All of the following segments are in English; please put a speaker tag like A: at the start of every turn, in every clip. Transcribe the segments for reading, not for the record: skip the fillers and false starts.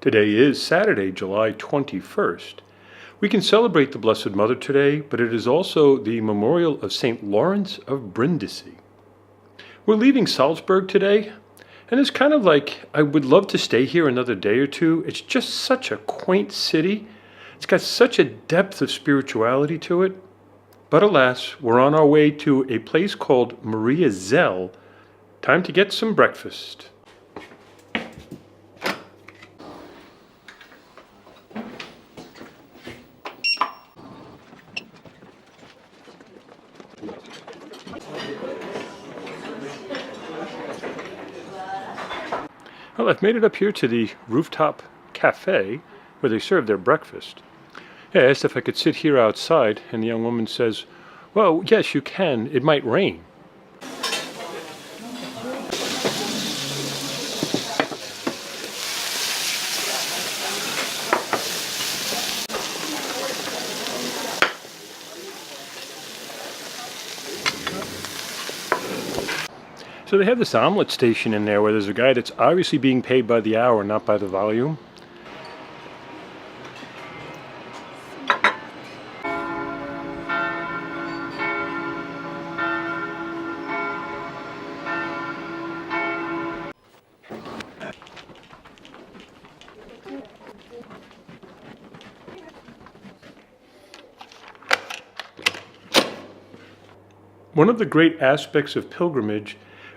A: Today is Saturday, July 21st. We can celebrate the Blessed Mother today, but it is also the memorial of St. Lawrence of Brindisi. We're leaving Salzburg today, and it's kind of like I would love to stay here another day or two. It's just such a quaint city. It's got such a depth of spirituality to it. But alas, we're on our way to a place called Maria Zell. Time to get some breakfast. Well, I've made it up here to the rooftop cafe where they serve their breakfast. I asked if I could sit here outside, and the young woman says, "Well, yes, you can. It might rain." So they have this omelet station in there where there's a guy that's obviously being paid by the hour, not by the volume. One of the great aspects of pilgrimage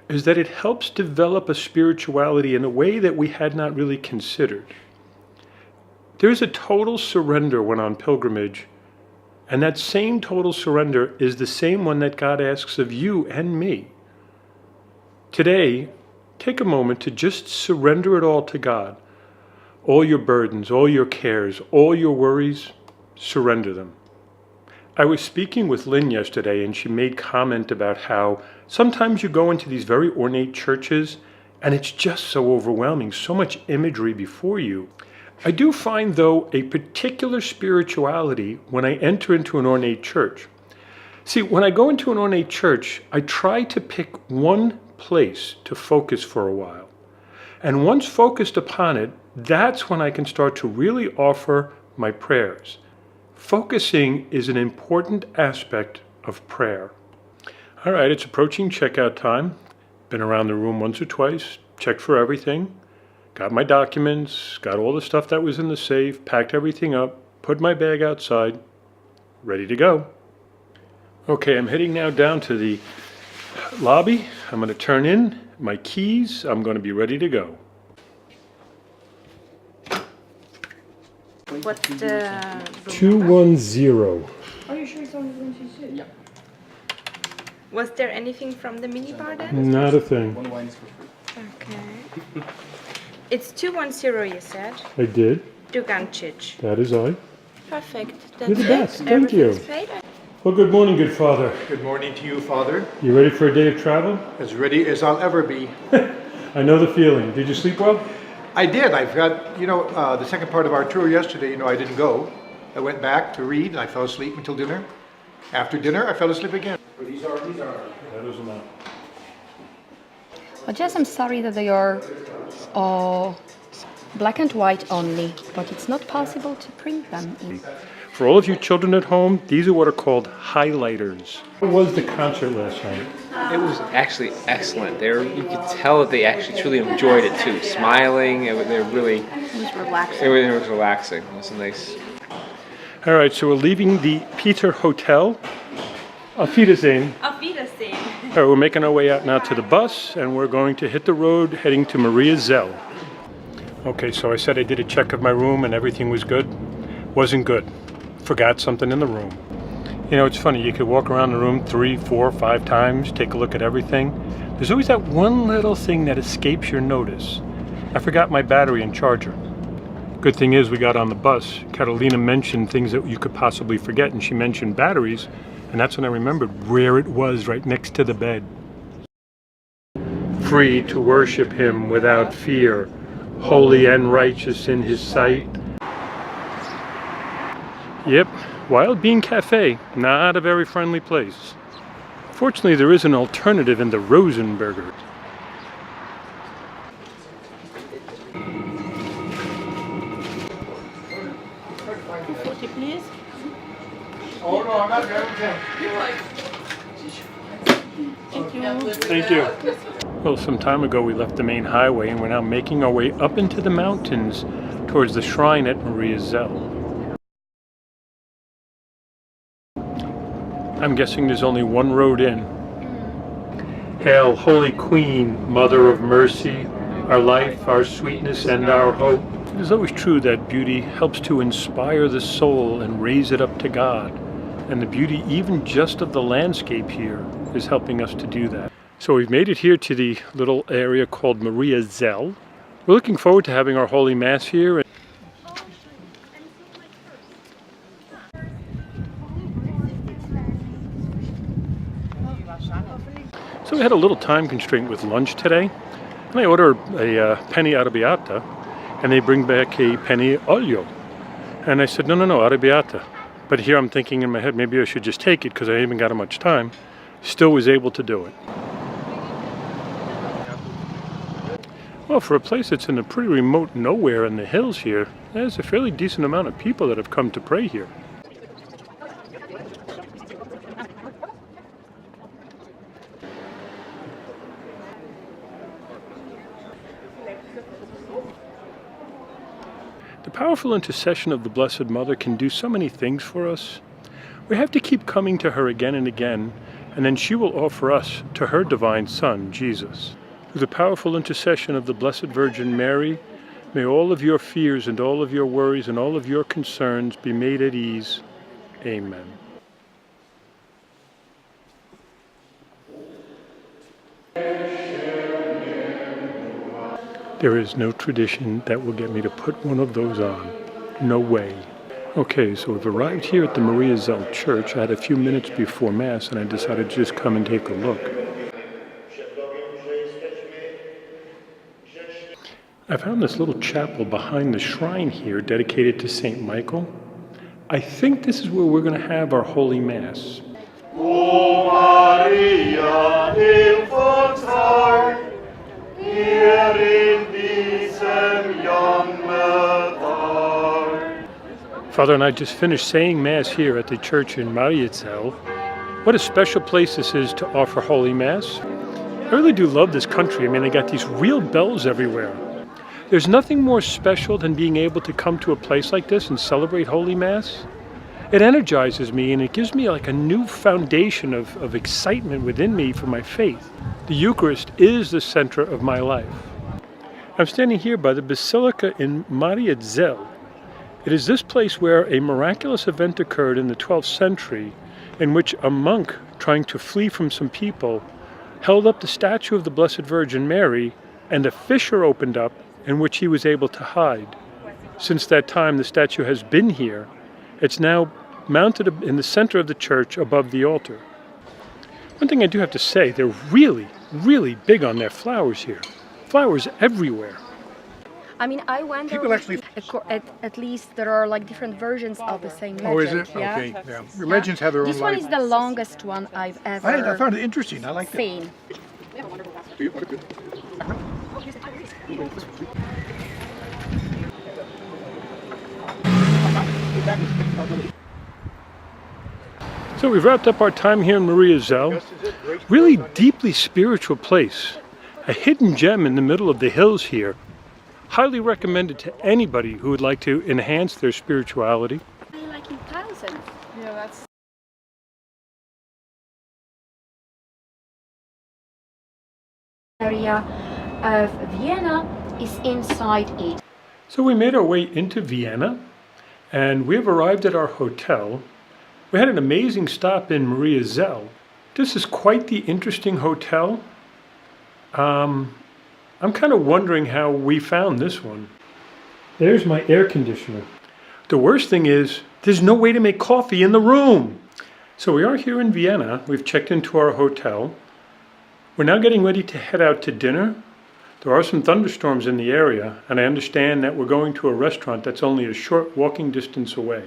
A: is that it helps develop a spirituality in a way that we had not really considered. There's a total surrender when on pilgrimage, and that same total surrender is the same one that God asks of you and me. Today, take a moment to just surrender it all to God. All your burdens, all your cares, all your worries, surrender them. I was speaking with Lynn yesterday, and she made comment about how sometimes you go into these very ornate churches and it's just so overwhelming, so much imagery before you. I do find, though, a particular spirituality when I enter into an ornate church. See, when I go into an ornate church, I try to pick one place to focus for a while. And once focused upon it, that's when I can start to really offer my prayers. Focusing is an important aspect of prayer. All right, it's approaching checkout time. Been around the room once or twice, checked for everything, got my documents, got all the stuff that was in the safe, packed everything up, put my bag outside, ready to go. Okay, I'm heading now down to the lobby. I'm going to turn in my keys. I'm going to be ready to go.
B: What's the
A: 210.
C: Are you sure it's only 126?
B: Yeah. Was there anything from the minibar then?
A: Not a thing.
C: One wine is for free.
B: Okay. It's 210, you said.
A: I did.
B: Dugandzic.
A: That is I.
B: Perfect. That's
A: You're the best.
B: it.
A: Thank you.
B: Everything's paid.
A: Well, good morning, good Father.
D: Good morning to you, Father.
A: You ready for a day of travel?
D: As ready as I'll ever be.
A: I know the feeling. Did you sleep well?
D: I did. I've got, the second part of our tour yesterday, I didn't go. I went back to read and I fell asleep until dinner. After dinner, I fell asleep again. These are.
A: That is enough.
E: Well, Jess, I'm sorry that they are black and white only, but it's not possible to print them in.
A: For all of you children at home, these are what are called highlighters. How was the concert last night?
F: It was actually excellent. You could tell that they actually truly enjoyed it too. Smiling, they were really.
B: It was relaxing.
F: It was relaxing. It was a nice.
A: All right, so we're leaving the Peter Hotel. Auf Wiedersehen.
B: Auf Wiedersehen.
A: All right, we're making our way out now to the bus, and we're going to hit the road heading to Maria Zell. Okay, so I said I did a check of my room and everything was good. Wasn't good. Forgot something in the room. It's funny, you could walk around the room 3, 4, 5 times, take a look at everything. There's always that one little thing that escapes your notice. I forgot my battery and charger. Good thing is we got on the bus. Carolina mentioned things that you could possibly forget, and she mentioned batteries, and that's when I remembered where it was, right next to the bed. Free to worship him without fear, holy and righteous in his sight. Yep, Wild Bean Cafe, not a very friendly place. Fortunately, there is an alternative in the Rosenberger.
C: please.
D: Oh, no, I'm not going
A: Thank you. Well, some time ago we left the main highway and we're now making our way up into the mountains towards the shrine at Maria Zell. I'm guessing there's only one road in. Hail, Holy Queen, Mother of Mercy, our life, our sweetness, and our hope. It is always true that beauty helps to inspire the soul and raise it up to God. And the beauty, even just of the landscape here, is helping us to do that. So we've made it here to the little area called Maria Zell. We're looking forward to having our Holy Mass here. So we had a little time constraint with lunch today, and I ordered a penny arrabbiata, and they bring back a penny olio. And I said, no, arrabbiata. But here I'm thinking in my head, maybe I should just take it because I haven't got much time. Still was able to do it. Well, for a place that's in a pretty remote nowhere in the hills here, there's a fairly decent amount of people that have come to pray here. The powerful intercession of the Blessed Mother can do so many things for us. We have to keep coming to her again and again, and then she will offer us to her divine Son, Jesus. Through the powerful intercession of the Blessed Virgin Mary, may all of your fears and all of your worries and all of your concerns be made at ease. Amen. There is no tradition that will get me to put one of those on. No way. Okay, so we've arrived here at the Maria Zell Church. I had a few minutes before Mass and I decided to just come and take a look. I found this little chapel behind the shrine here dedicated to St. Michael. I think this is where we're going to have our Holy Mass.
G: O Maria, Hilfe heart, hier in diesem Jammer.
A: Father and I just finished saying Mass here at the church in Maria Zell. What a special place this is to offer Holy Mass. I really do love this country. I mean, they got these real bells everywhere. There's nothing more special than being able to come to a place like this and celebrate Holy Mass. It energizes me and it gives me like a new foundation of excitement within me for my faith. The Eucharist is the center of my life. I'm standing here by the Basilica in Maria Zell. It is this place where a miraculous event occurred in the 12th century in which a monk, trying to flee from some people, held up the statue of the Blessed Virgin Mary and a fissure opened up in which he was able to hide. Since that time, the statue has been here. It's now mounted in the center of the church above the altar. One thing I do have to say, they're really, really big on their flowers here. Flowers everywhere.
E: I mean, I wonder.
D: People actually.
E: At least there are like different versions of the same legend.
D: Oh, is it?
E: Yeah?
D: Okay, yeah. Legends have their own
E: This one
D: life.
E: is the longest one I've ever
D: I found it interesting. I liked it.
E: seen.
A: So we've wrapped up our time here in Maria Zell. Really deeply spiritual place. A hidden gem in the middle of the hills here. Highly recommended to anybody who would like to enhance their spirituality.
E: Like in thousands.
C: Yeah, that's.
E: Area of Vienna is inside it.
A: So we made our way into Vienna and we have arrived at our hotel. We had an amazing stop in Maria Zell. This is quite the interesting hotel. I'm kind of wondering how we found this one. There's my air conditioner. The worst thing is, there's no way to make coffee in the room. So we are here in Vienna. We've checked into our hotel. We're now getting ready to head out to dinner. There are some thunderstorms in the area, and I understand that we're going to a restaurant that's only a short walking distance away.